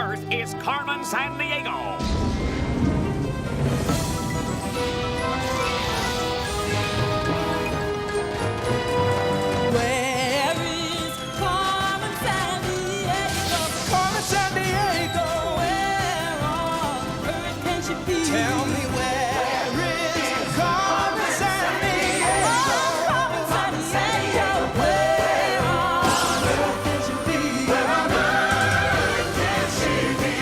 Earth is Carmen Sandiego. Where is Carmen Sandiego? Carmen Sandiego. Where on earth can she be? Tell me where is Carmen Sandiego? Carmen Sandiego. Where on earth can she be? Where on earth can she be?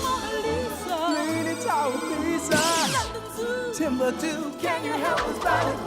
Mona Lisa. Lady Tower Pizza. Timbuktu, can you help us find it?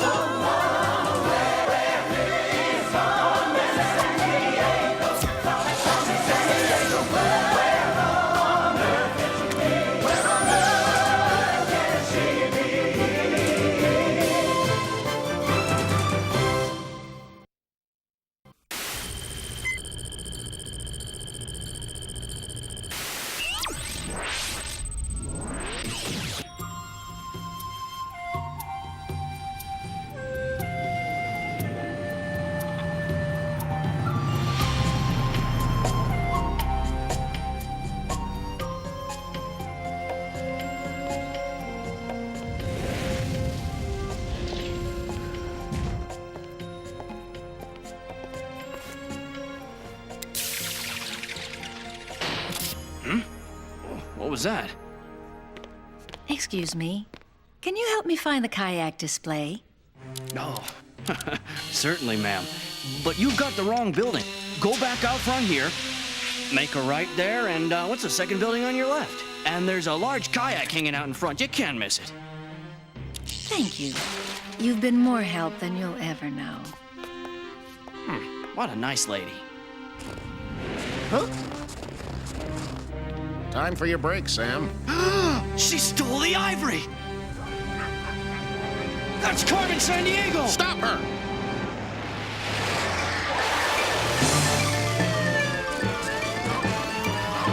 What was that? Excuse me. Can you help me find the kayak display? Oh, certainly, ma'am. But you've got the wrong building. Go back out front here, make a right there, and what's the second building on your left? And there's a large kayak hanging out in front. You can't miss it. Thank you. You've been more help than you'll ever know. What a nice lady. Huh? Time for your break, Sam. She stole the ivory! That's Carmen Sandiego! Stop her!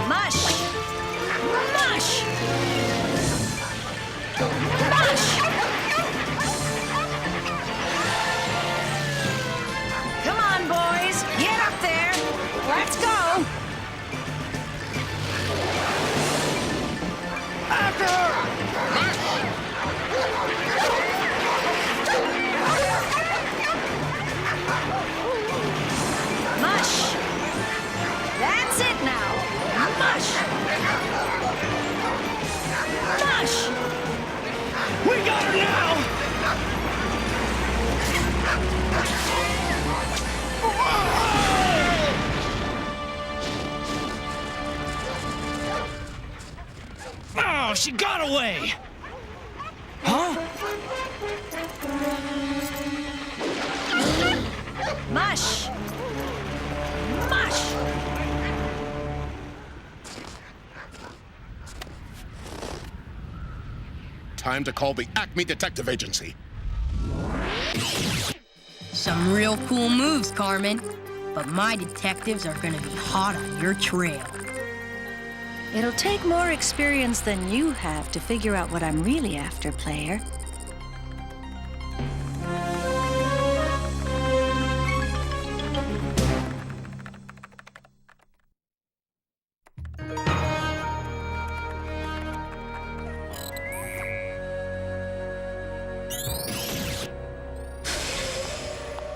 Mush! Mush! Mush! Come on, boys. Get up there. Let's go. After her! Mush! That's it now. Mush! Mush! We got her now! Oh, she got away! Huh? Mush! Mush! Time to call the Acme Detective Agency. Some real cool moves, Carmen. But my detectives are gonna be hot on your trail. It'll take more experience than you have to figure out what I'm really after, player.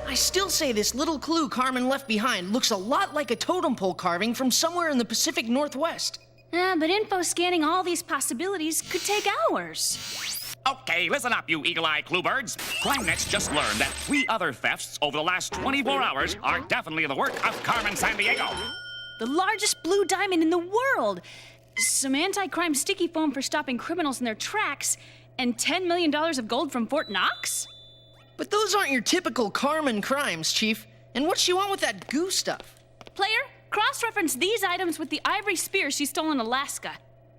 I still say this little clue Carmen left behind looks a lot like a totem pole carving from somewhere in the Pacific Northwest. But info scanning all these possibilities could take hours. Okay, listen up, you eagle-eyed cluebirds. CrimeNet's just learned that 3 other thefts over the last 24 hours are definitely the work of Carmen Sandiego. The largest blue diamond in the world, some anti-crime sticky foam for stopping criminals in their tracks, and $10 million of gold from Fort Knox? But those aren't your typical Carmen crimes, Chief. And what's she want with that goo stuff? Player, cross-reference these items with the ivory spear she stole in Alaska.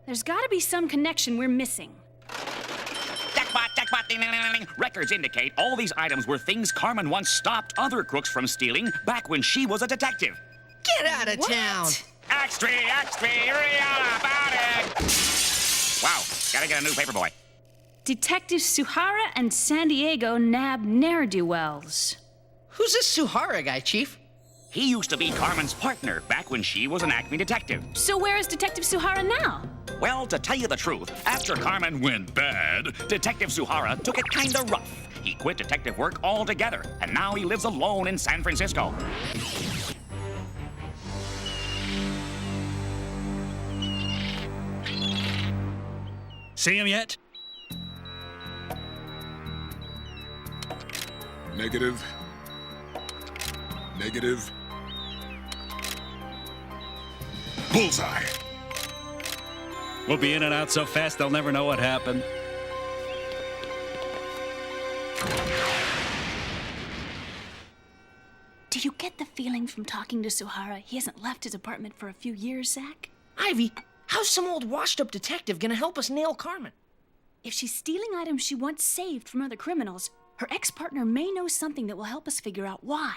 There's gotta be some connection we're missing. Jackpot, jackpot, ding, ding, ding, ding. Records indicate all these items were things Carmen once stopped other crooks from stealing back when she was a detective. Get out of town! Extra, read all about it! Wow, gotta get a new paperboy. Detectives Suhara and Sandiego nab ne'er-do-wells. Who's this Suhara guy, Chief? He used to be Carmen's partner back when she was an Acme detective. So where is Detective Suhara now? Well, to tell you the truth, after Carmen went bad, Detective Suhara took it kinda rough. He quit detective work altogether, and now he lives alone in San Francisco. See him yet? Negative. Negative. Bullseye. We'll be in and out so fast they'll never know what happened. Do you get the feeling from talking to Suhara he hasn't left his apartment for a few years, Zach? Ivy, how's some old washed-up detective gonna help us nail Carmen? If she's stealing items she once saved from other criminals, her ex-partner may know something that will help us figure out why.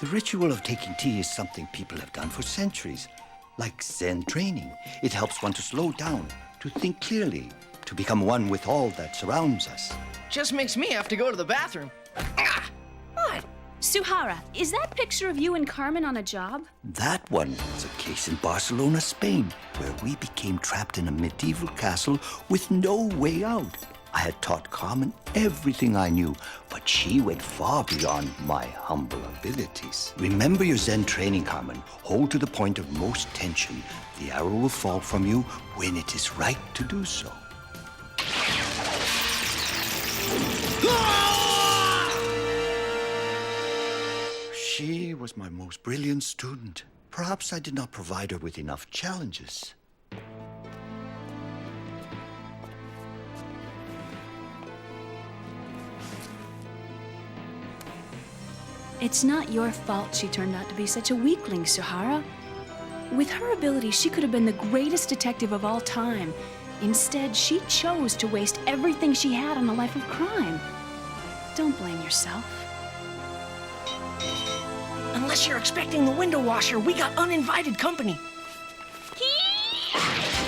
The ritual of taking tea is something people have done for centuries, like Zen training. It helps one to slow down, to think clearly, to become one with all that surrounds us. Just makes me have to go to the bathroom. Ah! What? Suhara, is that picture of you and Carmen on a job? That one was a case in Barcelona, Spain, where we became trapped in a medieval castle with no way out. I had taught Carmen everything I knew, but she went far beyond my humble abilities. Remember your Zen training, Carmen. Hold to the point of most tension. The arrow will fall from you when it is right to do so. She was my most brilliant student. Perhaps I did not provide her with enough challenges. It's not your fault she turned out to be such a weakling, Suhara. With her ability, she could have been the greatest detective of all time. Instead, she chose to waste everything she had on a life of crime. Don't blame yourself. Unless you're expecting the window washer, we got uninvited company.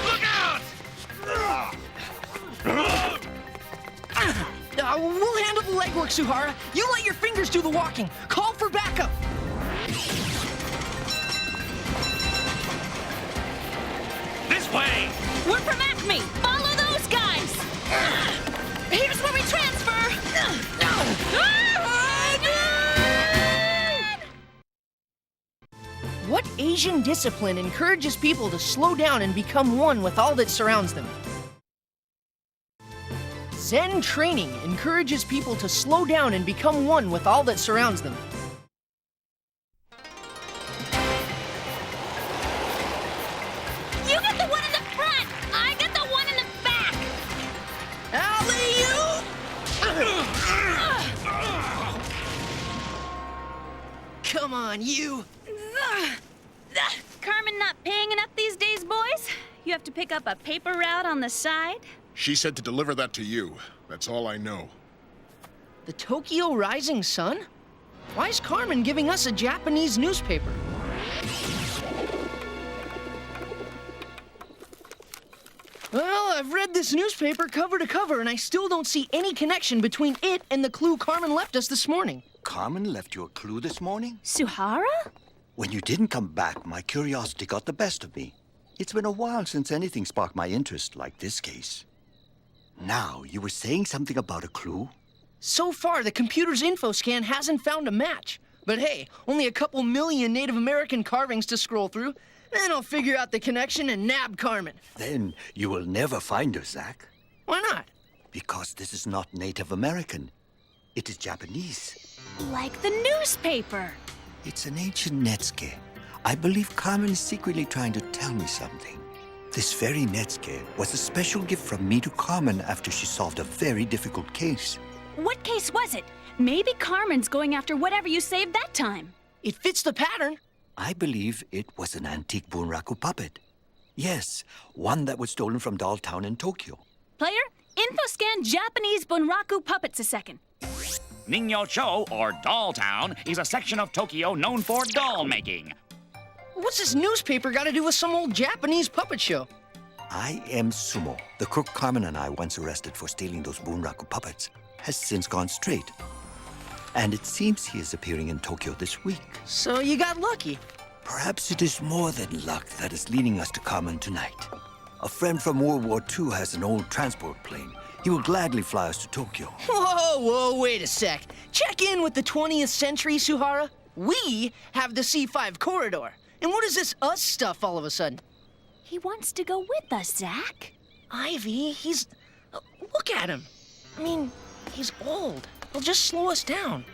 Look out! We'll handle the legwork, Suhara. You let your fingers do the walking. Call for backup. This way! We're from Acme! Follow those guys! Here's where we transfer! What Asian discipline encourages people to slow down and become one with all that surrounds them? Zen training encourages people to slow down and become one with all that surrounds them. You get the one in the front! I get the one in the back! Alley-oop! Come on, you! Carmen not paying enough these days, boys? You have to pick up a paper route on the side? She said to deliver that to you. That's all I know. The Tokyo Rising Sun? Why is Carmen giving us a Japanese newspaper? Well, I've read this newspaper cover to cover, and I still don't see any connection between it and the clue Carmen left us this morning. Carmen left you a clue this morning? Suhara? When you didn't come back, my curiosity got the best of me. It's been a while since anything sparked my interest like this case. Now, you were saying something about a clue? So far, the computer's info scan hasn't found a match. But hey, only a couple million Native American carvings to scroll through. Then I'll figure out the connection and nab Carmen. Then you will never find her, Zach. Why not? Because this is not Native American. It is Japanese. Like the newspaper. It's an ancient netsuke. I believe Carmen is secretly trying to tell me something. This very netsuke was a special gift from me to Carmen after she solved a very difficult case. What case was it? Maybe Carmen's going after whatever you saved that time. It fits the pattern. I believe it was an antique bunraku puppet. Yes, one that was stolen from Doll Town in Tokyo. Player, info scan Japanese bunraku puppets a second. Ningyo-cho, or Doll Town, is a section of Tokyo known for doll making. What's this newspaper got to do with some old Japanese puppet show? I am Sumo. The crook Carmen and I once arrested for stealing those bunraku puppets has since gone straight. and it seems he is appearing in Tokyo this week. So you got lucky. Perhaps it is more than luck that is leading us to Carmen tonight. A friend from World War II has an old transport plane. He will gladly fly us to Tokyo. Whoa, wait a sec. Check in with the 20th century, Suhara. We have the C5 corridor. And what is this us stuff all of a sudden? He wants to go with us, Zach. Ivy, look at him. I mean, he's old. He'll just slow us down.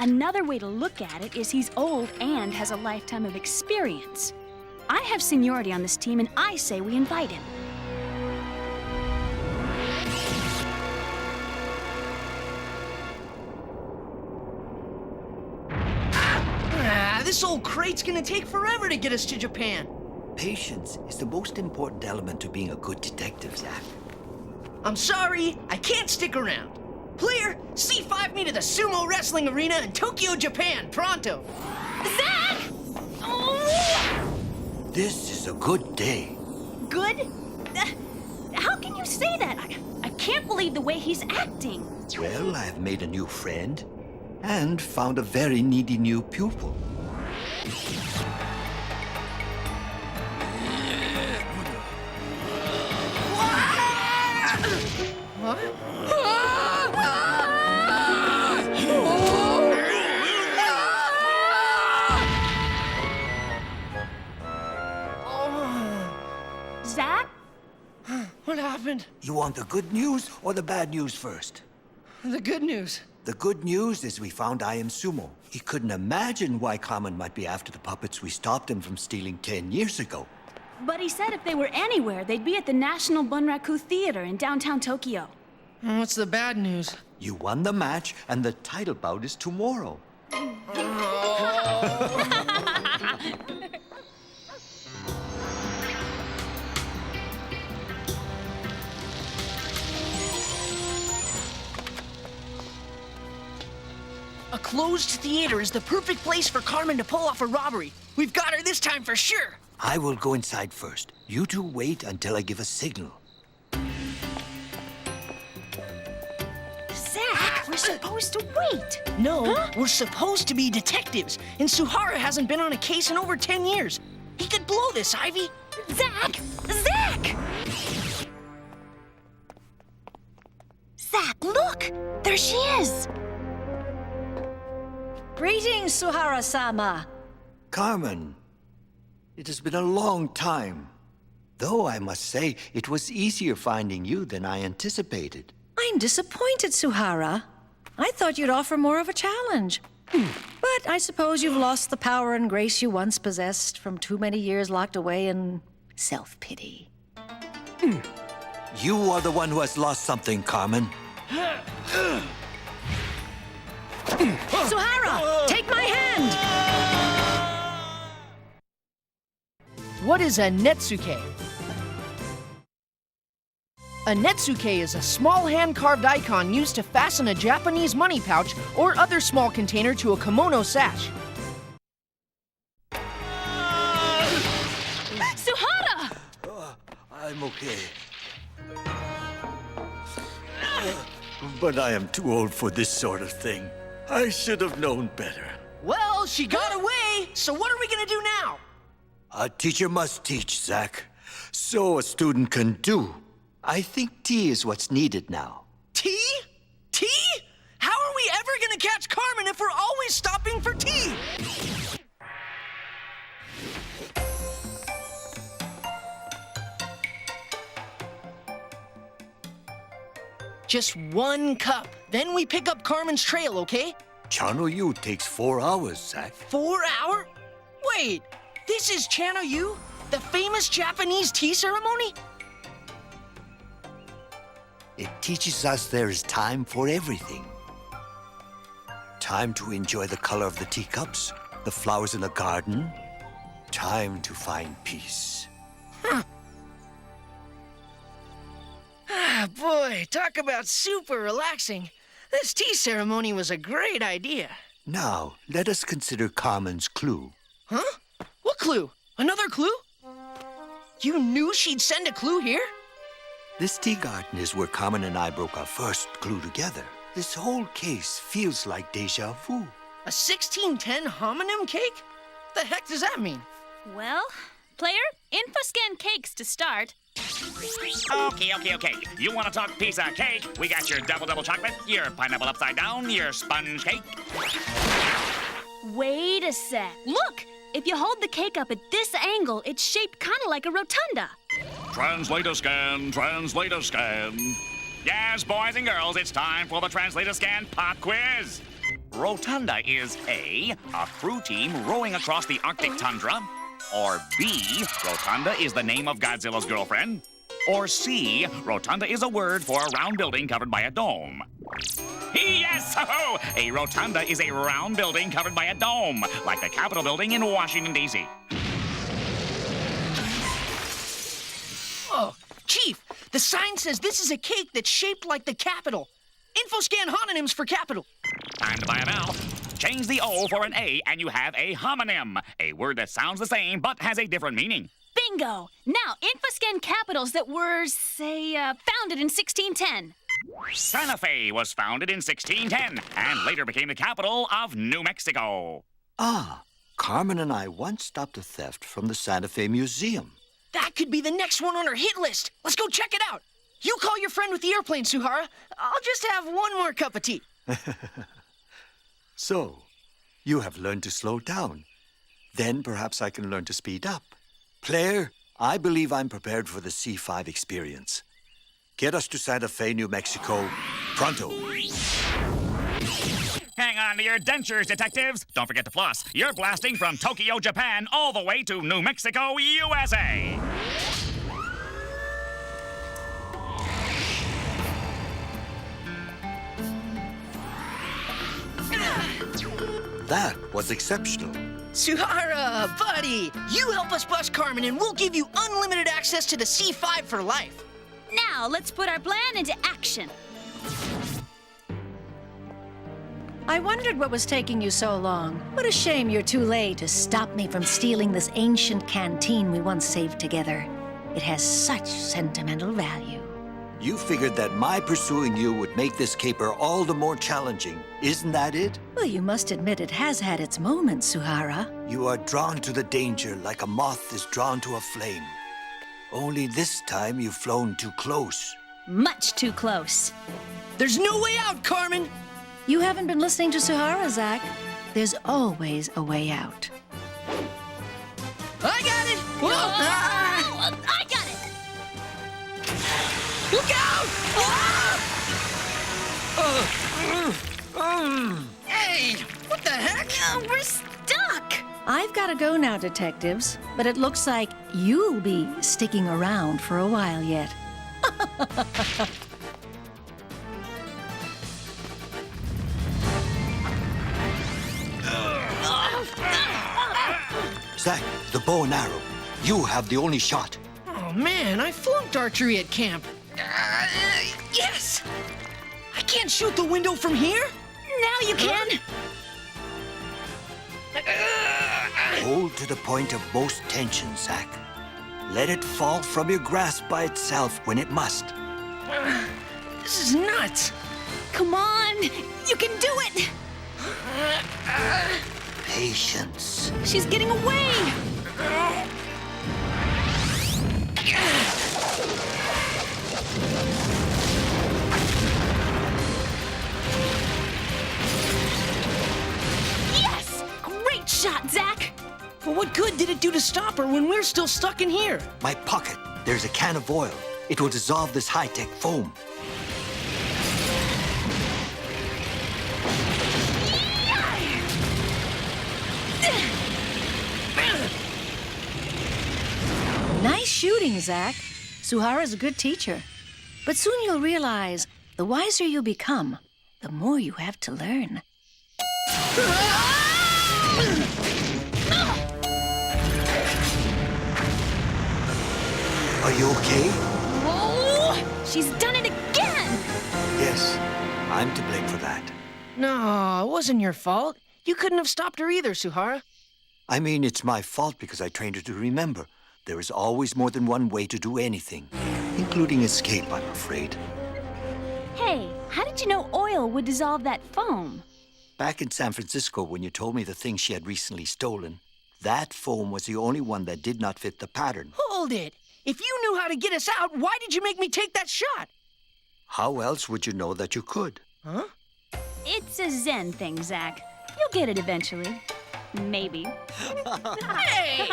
Another way to look at it is he's old and has a lifetime of experience. I have seniority on this team, and I say we invite him. This old crate's gonna take forever to get us to Japan. Patience is the most important element to being a good detective, Zach. I'm sorry, I can't stick around. Player, C5 me to the sumo wrestling arena in Tokyo, Japan, pronto. Zach! Oh! This is a good day. Good? How can you say that? I can't believe the way he's acting. Well, I have made a new friend and found a very needy new pupil. Zach? What happened? You want the good news or the bad news first? The good news. The good news is we found I Am Sumo. He couldn't imagine why Carmen might be after the puppets we stopped him from stealing 10 years ago. But he said if they were anywhere, they'd be at the National Bunraku Theater in downtown Tokyo. What's the bad news? You won the match, and the title bout is tomorrow. A closed theater is the perfect place for Carmen to pull off a robbery. We've got her this time for sure. I will go inside first. You two wait until I give a signal. Zach, we're supposed to wait. No, we're supposed to be detectives, and Suhara hasn't been on a case in over 10 years. He could blow this, Ivy. Zach! Zach! Zach, look! There she is! Greetings, Suhara-sama. Carmen, it has been a long time. Though I must say, it was easier finding you than I anticipated. I'm disappointed, Suhara. I thought you'd offer more of a challenge. But I suppose you've lost the power and grace you once possessed from too many years locked away in self-pity. You are the one who has lost something, Carmen. Suhara, take my hand! What is a netsuke? A netsuke is a small hand-carved icon used to fasten a Japanese money pouch or other small container to a kimono sash. Suhara! I'm okay. But I am too old for this sort of thing. I should have known better. Well, she got away, so what are we gonna do now? A teacher must teach, Zach. So a student can do. I think tea is what's needed now. Tea? Tea? How are we ever gonna catch Carmen if we're always stopping for tea? Just one cup. Then we pick up Carmen's trail, okay? Chano Yu takes 4 hours, Zach. 4 hours? Wait, this is Chano Yu? The famous Japanese tea ceremony? It teaches us there is time for everything. Time to enjoy the color of the teacups, the flowers in the garden. Time to find peace. Ah, boy, talk about super relaxing. This tea ceremony was a great idea. Now, let us consider Carmen's clue. Huh? What clue? Another clue? You knew she'd send a clue here? This tea garden is where Carmen and I broke our first clue together. This whole case feels like déjà vu. A 1610 homonym cake? The heck does that mean? Well, player, infoscan cakes to start. Okay. You want to talk piece of cake? We got your double chocolate, your pineapple upside down, your sponge cake. Wait a sec. Look! If you hold the cake up at this angle, it's shaped kind of like a rotunda. Translator scan. Yes, boys and girls, it's time for the Translator Scan pop quiz. Rotunda is A, a crew team rowing across the Arctic tundra, or B, Rotunda is the name of Godzilla's girlfriend, or C, Rotunda is a word for a round building covered by a dome. Yes! Oh, a rotunda is a round building covered by a dome, like the Capitol building in Washington, D.C. Oh, Chief, the sign says this is a cake that's shaped like the Capitol. Infoscan homonyms for Capitol. Time to buy it now. Change the O for an A and you have a homonym, a word that sounds the same but has a different meaning. Bingo! Now, infoscan capitals that were, say, founded in 1610. Santa Fe was founded in 1610 and later became the capital of New Mexico. Ah, Carmen and I once stopped a theft from the Santa Fe Museum. That could be the next one on our hit list. Let's go check it out. You call your friend with the airplane, Suhara. I'll just have one more cup of tea. So, you have learned to slow down. Then perhaps I can learn to speed up. Player, I believe I'm prepared for the C5 experience. Get us to Santa Fe, New Mexico, pronto. Hang on to your dentures, detectives. Don't forget to floss. You're blasting from Tokyo, Japan, all the way to New Mexico, USA. That was exceptional. Suhara, buddy, you help us bust Carmen and we'll give you unlimited access to the C5 for life. Now, let's put our plan into action. I wondered what was taking you so long. What a shame you're too late to stop me from stealing this ancient canteen we once saved together. It has such sentimental value. You figured that my pursuing you would make this caper all the more challenging. Isn't that it? Well, you must admit it has had its moments, Suhara. You are drawn to the danger like a moth is drawn to a flame. Only this time you've flown too close. Much too close. There's no way out, Carmen! You haven't been listening to Suhara, Zach. There's always a way out. I got it! Whoa! Ah! I got it! Look out! Ah! Hey! What the heck? We're stuck! I've got to go now, detectives, but it looks like you'll be sticking around for a while yet. Zach, the bow and arrow. You have the only shot. Oh, man, I flunked archery at camp. Yes! I can't shoot the window from here? Now you can! Hold to the point of most tension, Zach. Let it fall from your grasp by itself when it must. This is nuts. Come on! You can do it! Patience. She's getting away! Yes! Great shot, Zach! Well, what good did it do to stop her when we're still stuck in here? My pocket. There's a can of oil. It will dissolve this high-tech foam. Nice shooting, Zach. Suhara's a good teacher. But soon you'll realize the wiser you become, the more you have to learn. Are you okay? Oh! She's done it again! Yes, I'm to blame for that. No, it wasn't your fault. You couldn't have stopped her either, Suhara. I mean, it's my fault because I trained her to remember. There is always more than one way to do anything, including escape, I'm afraid. Hey, How did you know oil would dissolve that foam? Back in San Francisco, when you told me the thing she had recently stolen, that foam was the only one that did not fit the pattern. Hold it! If you knew how to get us out, why did you make me take that shot? How else would you know that you could? Huh? It's a Zen thing, Zach. You'll get it eventually. Maybe. Hey!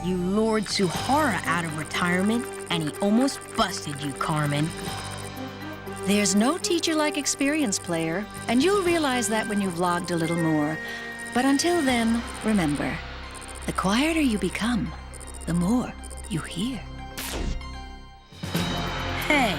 You lured Suhara out of retirement, and he almost busted you, Carmen. There's no teacher like experience, player, and you'll realize that when you've logged a little more. But until then, remember, the quieter you become, the more you hear. Hey,